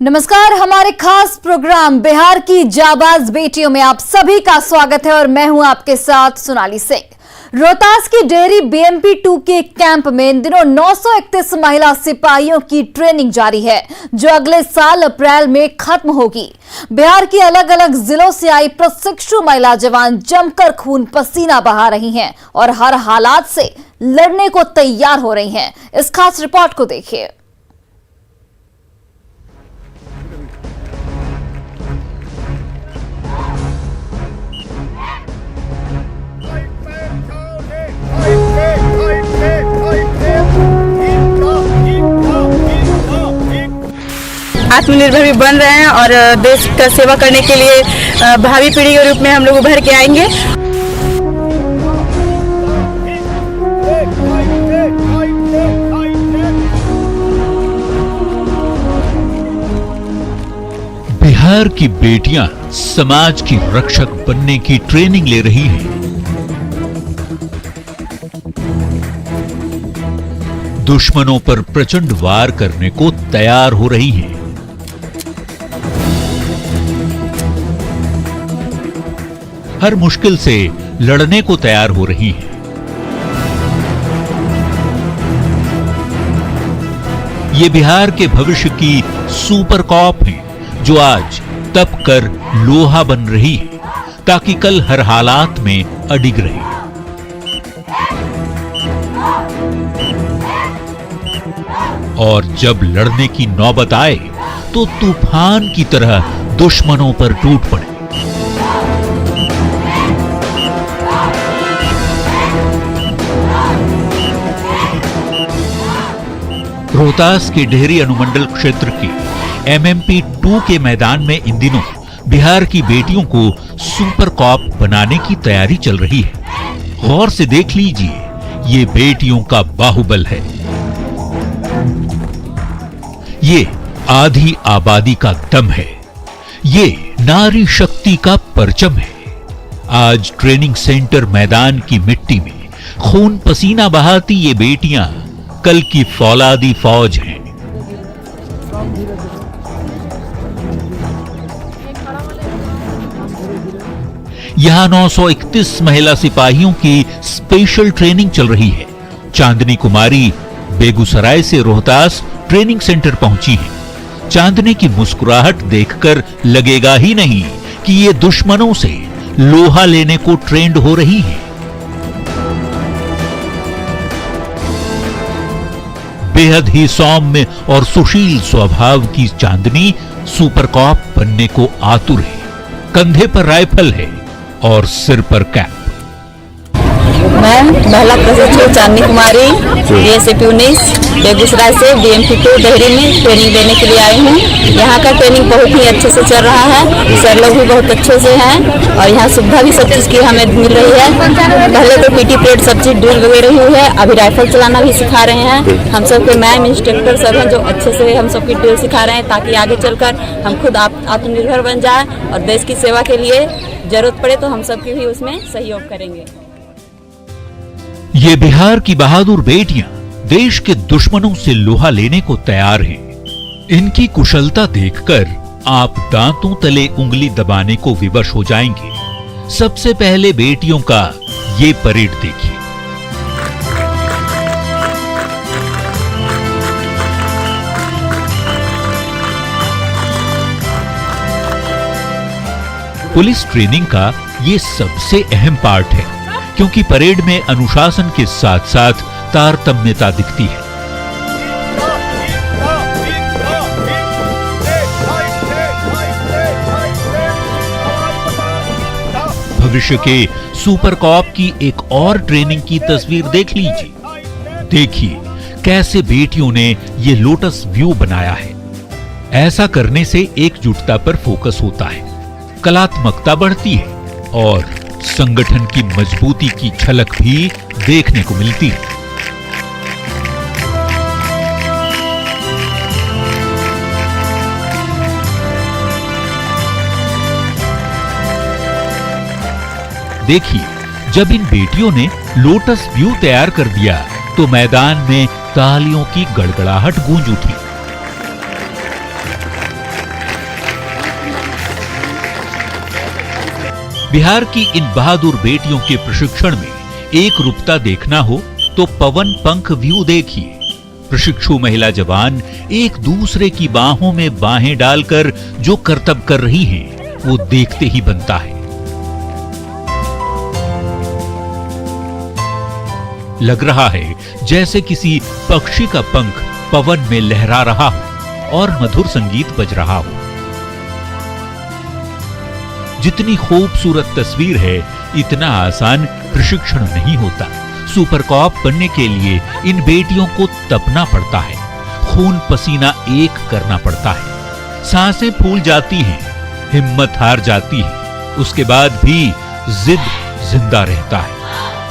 नमस्कार, हमारे खास प्रोग्राम बिहार की जाबाज बेटियों में आप सभी का स्वागत है और मैं हूं आपके साथ सोनाली सिंह। रोहतास की डेहरी बीएमपी 2 के कैंप में इन दिनों 931 महिला सिपाहियों की ट्रेनिंग जारी है, जो अगले साल अप्रैल में खत्म होगी। बिहार की अलग अलग जिलों से आई प्रशिक्षु महिला जवान जमकर खून पसीना बहा रही हैं और हर हालात से लड़ने को तैयार हो रही हैं। इस खास रिपोर्ट को देखिए। आत्मनिर्भर भी बन रहे हैं और देश का सेवा करने के लिए भावी पीढ़ी के रूप में हम लोग उभर के आएंगे। बिहार की बेटियां समाज की रक्षक बनने की ट्रेनिंग ले रही हैं। दुश्मनों पर प्रचंड वार करने को तैयार हो रही हैं। हर मुश्किल से लड़ने को तैयार हो रही हैं। ये बिहार के भविष्य की सुपर कॉप हैं, जो आज तप कर लोहा बन रही है ताकि कल हर हालात में अडिग रहे। और जब लड़ने की नौबत आए तो तूफान की तरह दुश्मनों पर टूट पड़े। रोहतास के डेहरी अनुमंडल क्षेत्र के एमएमपी 2 के मैदान में इन दिनों बिहार की बेटियों को सुपर कॉप बनाने की तैयारी चल रही है। गौर से देख लीजिए, ये बेटियों का बाहुबल है। ये आधी आबादी का दम है। ये नारी शक्ति का परचम है। आज ट्रेनिंग सेंटर मैदान की मिट्टी में खून पसीना बहाती ये बेटियां कल की फौलादी फौज हैं। यहां 931 महिला सिपाहियों की स्पेशल ट्रेनिंग चल रही है। चांदनी कुमारी बेगूसराय से रोहतास ट्रेनिंग सेंटर पहुंची है। चांदनी की मुस्कुराहट देखकर लगेगा ही नहीं कि ये दुश्मनों से लोहा लेने को ट्रेंड हो रही है। बेहद ही सौम्य और सुशील स्वभाव की चांदनी सुपर कॉप बनने को आतुर है। कंधे पर राइफल है और सिर पर कैप। मैं महिला प्रशिक्षु चांदनी कुमारी बीएसएफ 19 बेगूसराय से बीएमपी 2 डेहरी में ट्रेनिंग देने के लिए आई हूँ। यहाँ का ट्रेनिंग बहुत ही अच्छे से चल रहा है। सर लोग भी बहुत अच्छे से हैं और यहाँ सुविधा भी सब चीज़ की हमें मिल रही है। पहले तो पीटी परेड सब चीज़ ड्रिल वगैरह हुई है, अभी राइफल चलाना भी सिखा रहे हैं। हम सब के मैम इंस्ट्रक्टर सब हैं जो अच्छे से हम सबकी ड्रिल सिखा रहे हैं, ताकि आगे चलकर हम खुद आत्मनिर्भर बन जाए और देश की सेवा के लिए जरूरत पड़े तो हम सबकी भी उसमें सहयोग करेंगे। ये बिहार की बहादुर बेटियां देश के दुश्मनों से लोहा लेने को तैयार हैं। इनकी कुशलता देखकर आप दांतों तले उंगली दबाने को विवश हो जाएंगे। सबसे पहले बेटियों का ये परेड देखिए। पुलिस ट्रेनिंग का ये सबसे अहम पार्ट है, क्योंकि परेड में अनुशासन के साथ साथ तारतम्यता दिखती है। भविष्य के सुपर कॉप की एक और ट्रेनिंग की तस्वीर देख लीजिए। देखिए कैसे बेटियों ने ये लोटस व्यू बनाया है। ऐसा करने से एकजुटता पर फोकस होता है, कलात्मकता बढ़ती है और संगठन की मजबूती की झलक भी देखने को मिलती है। देखिए, जब इन बेटियों ने लोटस व्यू तैयार कर दिया तो मैदान में तालियों की गड़गड़ाहट गूंज उठी। बिहार की इन बहादुर बेटियों के प्रशिक्षण में एक रूपता देखना हो तो पवन पंख व्यू देखिए। प्रशिक्षु महिला जवान एक दूसरे की बाहों में बाहें डालकर जो करतब कर रही हैं, वो देखते ही बनता है। लग रहा है जैसे किसी पक्षी का पंख पवन में लहरा रहा हो और मधुर संगीत बज रहा हो। जितनी खूबसूरत तस्वीर है, इतना आसान प्रशिक्षण नहीं होता। सुपर कॉप बनने के लिए इन बेटियों को तपना पड़ता है, खून पसीना एक करना पड़ता है, सांसें फूल जाती हैं, हिम्मत हार जाती है, उसके बाद भी जिद जिंदा रहता है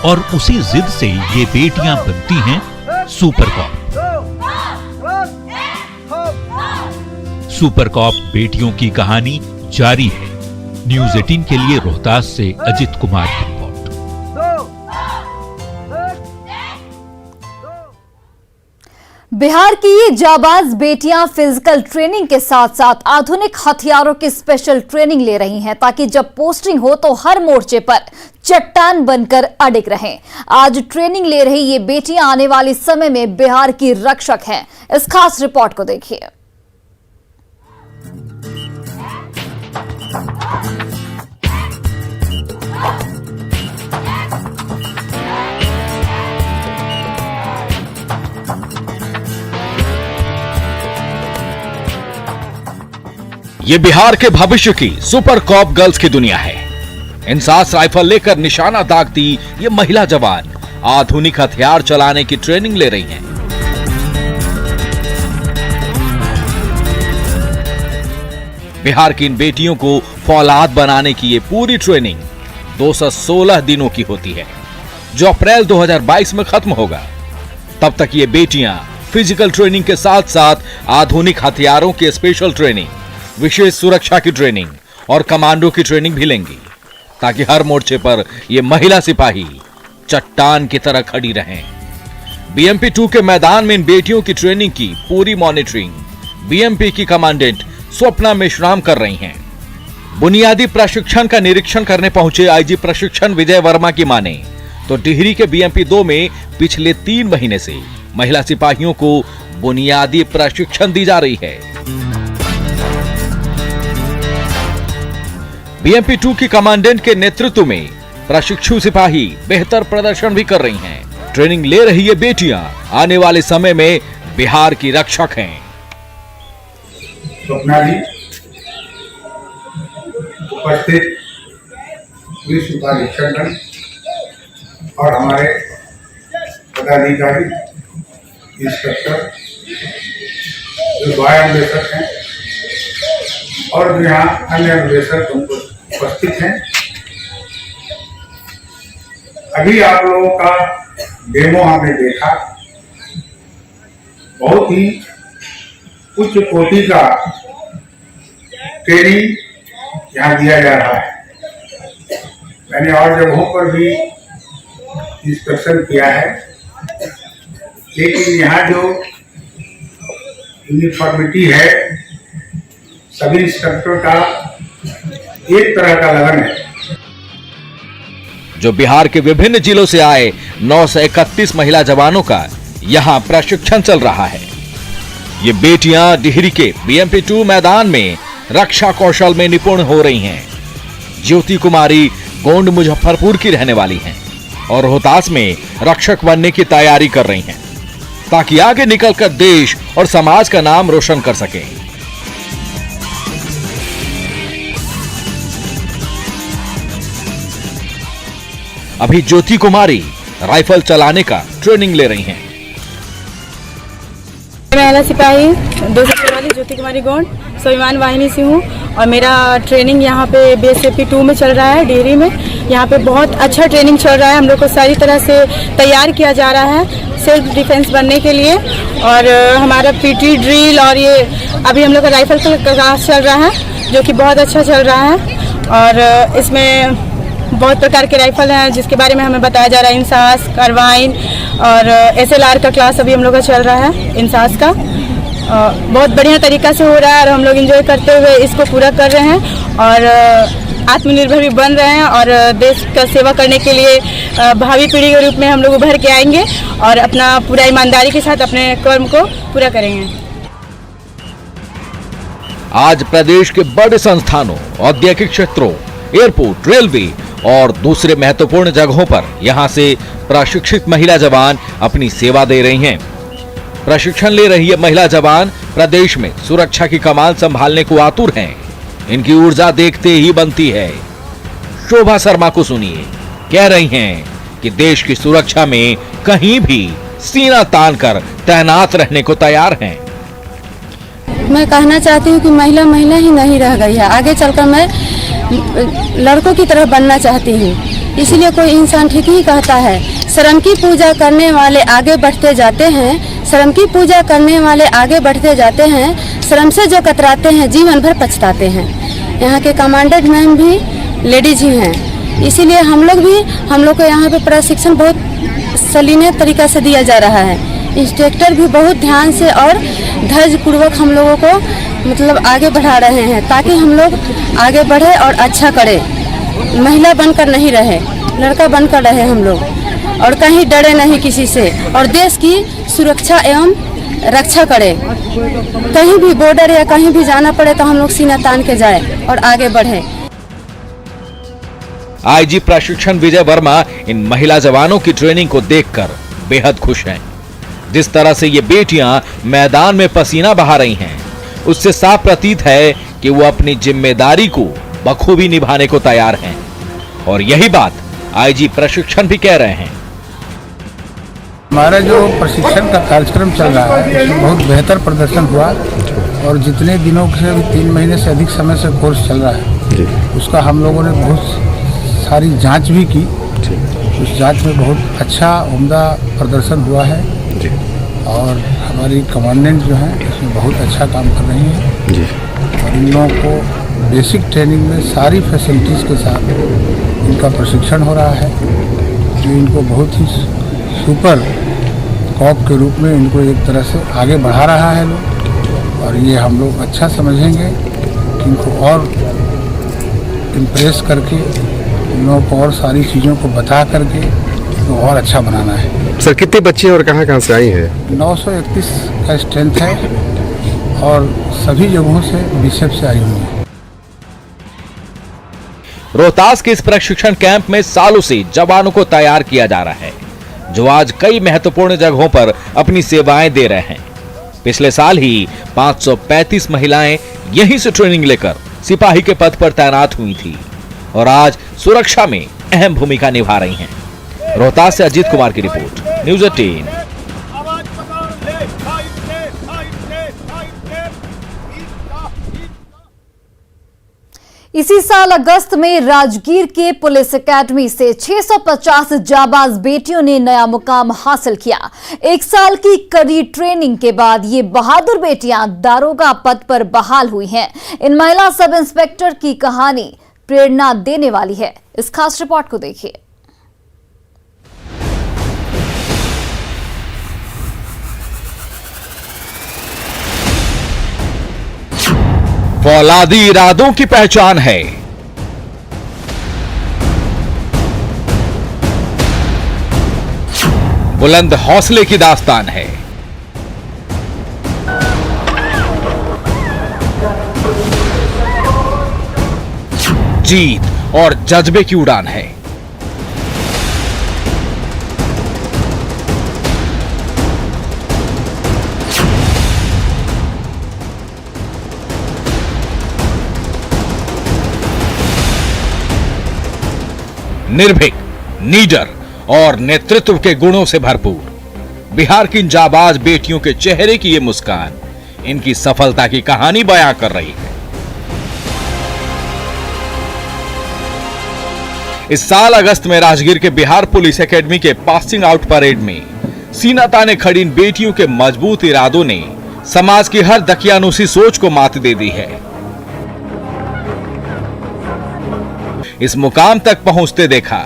और उसी जिद से ये बेटियां बनती हैं सुपर कॉप। सुपर कॉप बेटियों की कहानी जारी है। न्यूज़ 18 के लिए रोहतास से अजित कुमार की रिपोर्ट। बिहार की ये जाबाज बेटियां फिजिकल ट्रेनिंग के साथ साथ आधुनिक हथियारों की स्पेशल ट्रेनिंग ले रही हैं, ताकि जब पोस्टिंग हो तो हर मोर्चे पर चट्टान बनकर अडिग रहें। आज ट्रेनिंग ले रही ये बेटियां आने वाले समय में बिहार की रक्षक हैं। इस खास रिपोर्ट को देखिए। ये बिहार के भविष्य की सुपर कॉप गर्ल्स की दुनिया है। इंसास राइफल लेकर निशाना दागती ये महिला जवान आधुनिक हथियार चलाने की ट्रेनिंग ले रही हैं। बिहार की इन बेटियों को फौलाद बनाने की ये पूरी ट्रेनिंग 216 दिनों की होती है, जो अप्रैल 2022 में खत्म होगा। तब तक ये बेटियां फिजिकल ट्रेनिंग के साथ साथ आधुनिक हथियारों की स्पेशल ट्रेनिंग, विशेष सुरक्षा की ट्रेनिंग और कमांडो की ट्रेनिंग भी लेंगी, ताकि हर मोर्चे पर ये महिला सिपाही चट्टान की तरह खड़ी रहें। बीएमपी 2 के मैदान में इन बेटियों की ट्रेनिंग की पूरी मॉनिटरिंग बीएमपी की कमांडेंट स्वप्ना मेश्राम कर रही हैं। बुनियादी प्रशिक्षण का निरीक्षण करने पहुंचे आईजी प्रशिक्षण विजय वर्मा की माने तो टिहरी के बीएमपी 2 में पिछले 3 महीने से महिला सिपाहियों को बुनियादी प्रशिक्षण दी जा रही है। बीएमपी 2 की कमांडेंट के नेतृत्व में प्रशिक्षु सिपाही बेहतर प्रदर्शन भी कर रही हैं। ट्रेनिंग ले रही ये बेटियां आने वाले समय में बिहार की रक्षक हैं। स्वप्ना जी उपस्थित पुलिस उपाधीक्षक और हमारे पदाधिकारी इंस्पेक्टर जो बाय अन्वेषक हैं और जो यहाँ अन्य अन्वेषक उपस्थित हैं। अभी आप लोगों का डेमो हमने देखा, बहुत ही उच्च कोटि का ट्रेनिंग यहाँ दिया जा रहा है। मैंने और जगहों पर भी इंस्पेक्शन किया है, लेकिन यहाँ जो यूनिफॉर्मिटी है, सभी इंस्पेक्टर का एक तरह का लगन है। जो बिहार के विभिन्न जिलों से आए 931 महिला जवानों का यहाँ प्रशिक्षण चल रहा है। ये बेटियां टिहरी के बीएमपी 2 मैदान में रक्षा कौशल में निपुण हो रही हैं। ज्योति कुमारी गोंड मुजफ्फरपुर की रहने वाली हैं और रोहतास में रक्षक बनने की तैयारी कर रही हैं, ताकि आगे निकलकर देश और समाज का नाम रोशन कर सके। अभी ज्योति कुमारी राइफल चलाने का ट्रेनिंग ले रही हैं। महिला सिपाही 244 ज्योति कुमारी गोंड स्वाभिमान वाहिनी से हूँ और मेरा ट्रेनिंग यहाँ पे बीएसएफी 2 में चल रहा है टिहरी में। यहाँ पे बहुत अच्छा ट्रेनिंग चल रहा है। हम लोग को सारी तरह से तैयार किया जा रहा है सेल्फ डिफेंस बनने के लिए। और हमारा पीटी ड्रिल और ये अभी हम लोग का राइफल का क्लास चल रहा है, जो कि बहुत अच्छा चल रहा है। और इसमें बहुत प्रकार के राइफल हैं जिसके बारे में हमें बताया जा रहा है। इंसास, कार्बाइन और एसएलआर का क्लास अभी हम लोग का चल रहा है। इंसास का बहुत बढ़िया तरीका से हो रहा है और हम लोग एंजॉय करते हुए इसको पूरा कर रहे हैं। और आत्मनिर्भर भी बन रहे हैं और देश का सेवा करने के लिए भावी पीढ़ी के रूप में हम लोग उभर के आएंगे और अपना पूरा ईमानदारी के साथ अपने कर्म को पूरा करेंगे। आज प्रदेश के बड़े संस्थानों, औद्योगिक क्षेत्रों, एयरपोर्ट, रेलवे और दूसरे महत्वपूर्ण जगहों पर यहां से प्रशिक्षित महिला जवान अपनी सेवा दे रही हैं। प्रशिक्षण ले रही ये महिला जवान प्रदेश में सुरक्षा की कमान संभालने को आतुर हैं। इनकी ऊर्जा देखते ही बनती है। शोभा शर्मा को सुनिए, कह रही हैं कि देश की सुरक्षा में कहीं भी सीना तान कर तैनात रहने को तैयार हैं। मैं कहना चाहती हूँ कि महिला महिला ही नहीं रह गई है, आगे चलकर मैं लड़कों की तरह बनना चाहती हूँ। इसीलिए कोई इंसान ठीक ही कहता है, श्रम की पूजा करने वाले आगे बढ़ते जाते हैं, श्रम की पूजा करने वाले आगे बढ़ते जाते हैं, श्रम से जो कतराते हैं जीवन भर पछताते हैं। यहाँ के कमांडेंट मैम भी लेडीज ही हैं, इसीलिए हम लोग को यहाँ पे प्रशिक्षण बहुत सलीने तरीका से दिया जा रहा है। इंस्ट्रक्टर भी बहुत ध्यान से और धैर्य पूर्वक हम लोगों को मतलब आगे बढ़ा रहे हैं, ताकि हम लोग आगे बढ़े और अच्छा करें। महिला बनकर नहीं रहे, लड़का बनकर रहे हम लोग, और कहीं डरे नहीं किसी से, और देश की सुरक्षा एवं रक्षा करें। कहीं भी बॉर्डर या कहीं भी जाना पड़े तो हम लोग सीना तान के जाए और आगे बढ़े। आईजी प्रशिक्षण विजय वर्मा इन महिला जवानों की ट्रेनिंग को देखकर बेहद खुश हैं। जिस तरह से ये बेटियां मैदान में पसीना बहा रही हैं, उससे साफ प्रतीत है कि वो अपनी जिम्मेदारी को बखूबी निभाने को तैयार हैं। और यही बात आईजी प्रशिक्षण भी कह रहे हैं। हमारा जो प्रशिक्षण का कार्यक्रम चल रहा है उसमें बहुत बेहतर प्रदर्शन हुआ, और जितने दिनों से 3 महीने से अधिक समय से कोर्स चल रहा है उसका हम लोगों ने बहुत सारी जांच भी की। उस जांच में बहुत अच्छा उम्दा प्रदर्शन हुआ है, और हमारी कमांडेंट जो हैं इसमें बहुत अच्छा काम कर रही हैं। और इन लोगों को बेसिक ट्रेनिंग में सारी फैसिलिटीज़ के साथ इनका प्रशिक्षण हो रहा है, जो इनको बहुत ही सुपर कॉप के रूप में इनको एक तरह से आगे बढ़ा रहा है लोग। और ये हम लोग अच्छा समझेंगे कि इनको और इम्प्रेस करके, इन लोगों को और सारी चीज़ों को बता करके इनको और अच्छा बनाना है। सर कितने बच्चे और कहाँ से आई हैं? 931 का स्ट्रेंथ है, और सभी जगहों से बीसेप से आई हुई है। रोहतास के इस प्रशिक्षण कैंप में सालों से जवानों को तैयार किया जा रहा है, जो आज कई महत्वपूर्ण जगहों पर अपनी सेवाएं दे रहे हैं। पिछले साल ही 535 महिलाएं यहीं से ट्रेनिंग लेकर सिपाही के पद पर तैनात हुई थी, और आज सुरक्षा में अहम भूमिका निभा रही हैं। रोहतास से अजीत कुमार की रिपोर्ट, न्यूज़ 18। इसी साल अगस्त में राजगीर के पुलिस एकेडमी से 650 जाबाज बेटियों ने नया मुकाम हासिल किया। 1 साल की कड़ी ट्रेनिंग के बाद ये बहादुर बेटियां दारोगा पद पर बहाल हुई हैं। इन महिला सब इंस्पेक्टर की कहानी प्रेरणा देने वाली है। इस खास रिपोर्ट को देखिए। फौलादी इरादों की पहचान है। बुलंद हौसले की दास्तान है। जीत और जज्बे की उड़ान है। निर्भीक, नीडर और नेतृत्व के गुणों से भरपूर बिहार की जाबाज बेटियों के चेहरे की ये मुस्कान इनकी सफलता की कहानी बयां कर रही है। इस साल अगस्त में राजगीर के बिहार पुलिस एकेडमी के पासिंग आउट परेड में सीना ताने खड़ी इन बेटियों के मजबूत इरादों ने समाज की हर दकियानूसी सोच को मात दे दी है। इस मुकाम तक पहुंचते देखा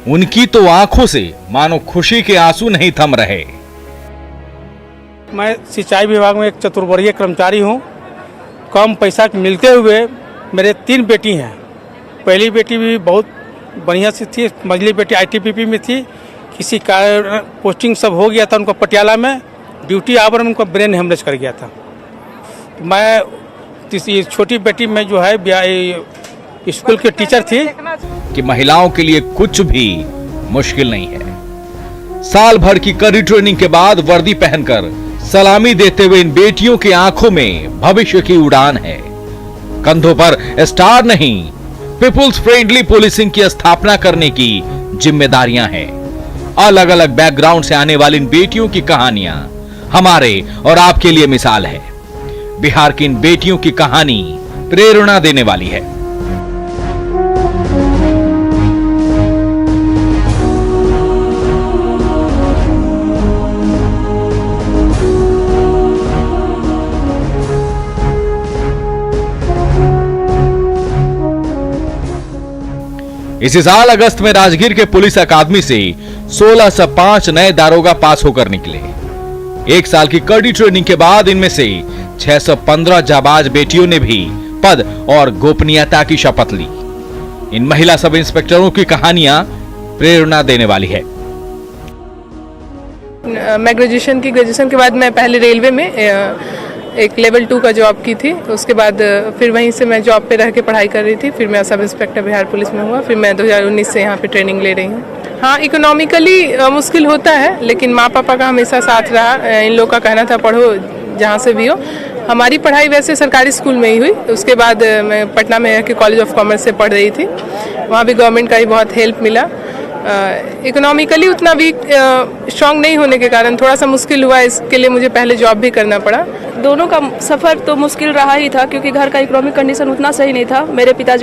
उनकी तो आंखों से मानो खुशी के आंसू नहीं थम रहे। मैं सिंचाई विभाग में एक चतुर्वर्गीय कर्मचारी हूं। कम पैसा मिलते हुए मेरे 3 बेटी हैं, पहली बेटी भी बहुत बढ़िया से थी, मझली बेटी ITBP में थी। किसी कारण पोस्टिंग सब हो गया था उनको पटियाला में, ड्यूटी आवर में उनको ब्रेन हेमरेज कर गया था। मैं छोटी बेटी में जो है स्कूल के टीचर थी। कि महिलाओं के लिए कुछ भी मुश्किल नहीं है। साल भर की कड़ी ट्रेनिंग के बाद वर्दी पहनकर सलामी देते हुए इन बेटियों की आंखों में भविष्य की उड़ान है। कंधों पर स्टार नहीं, पीपुल्स फ्रेंडली पुलिसिंग की स्थापना करने की जिम्मेदारियां हैं। अलग अलग बैकग्राउंड से आने वाली इन बेटियों की कहानियां हमारे और आपके लिए मिसाल है। बिहार की इन बेटियों की कहानी प्रेरणा देने वाली है। इसी साल अगस्त में राजगीर के पुलिस अकादमी से 1605 नए दारोगा पास होकर निकले। एक साल की कड़ी ट्रेनिंग के बाद इनमें से 615 जाबाज बेटियों ने भी पद और गोपनीयता की शपथ ली। इन महिला सब इंस्पेक्टरों की कहानियां प्रेरणा देने वाली है। मैं ग्रेजुएशन के बाद मैं पहले रेलवे में एक लेवल 2 का जॉब की थी। उसके बाद फिर वहीं से मैं जॉब पे रह के पढ़ाई कर रही थी। फिर मैं सब इंस्पेक्टर बिहार पुलिस में हुआ। फिर मैं 2019 से यहाँ पे ट्रेनिंग ले रही हूँ। हाँ, इकोनॉमिकली मुश्किल होता है, लेकिन माँ पापा का हमेशा साथ रहा। इन लोग का कहना था पढ़ो जहाँ से भी हो। हमारी पढ़ाई वैसे सरकारी स्कूल में ही हुई। उसके बाद मैं पटना में के कॉलेज ऑफ कॉमर्स से पढ़ रही थी। वहाँ भी गवर्नमेंट का ही बहुत हेल्प मिला। इकोनॉमिकली उतना वीक स्ट्रांग नहीं होने के कारण थोड़ा सा मुश्किल हुआ। इसके लिए मुझे पहले जॉब भी करना पड़ा। दोनों का सफ़र तो मुश्किल रहा ही था, क्योंकि घर का इकोनॉमिक कंडीशन उतना सही नहीं था। मेरे पिताजी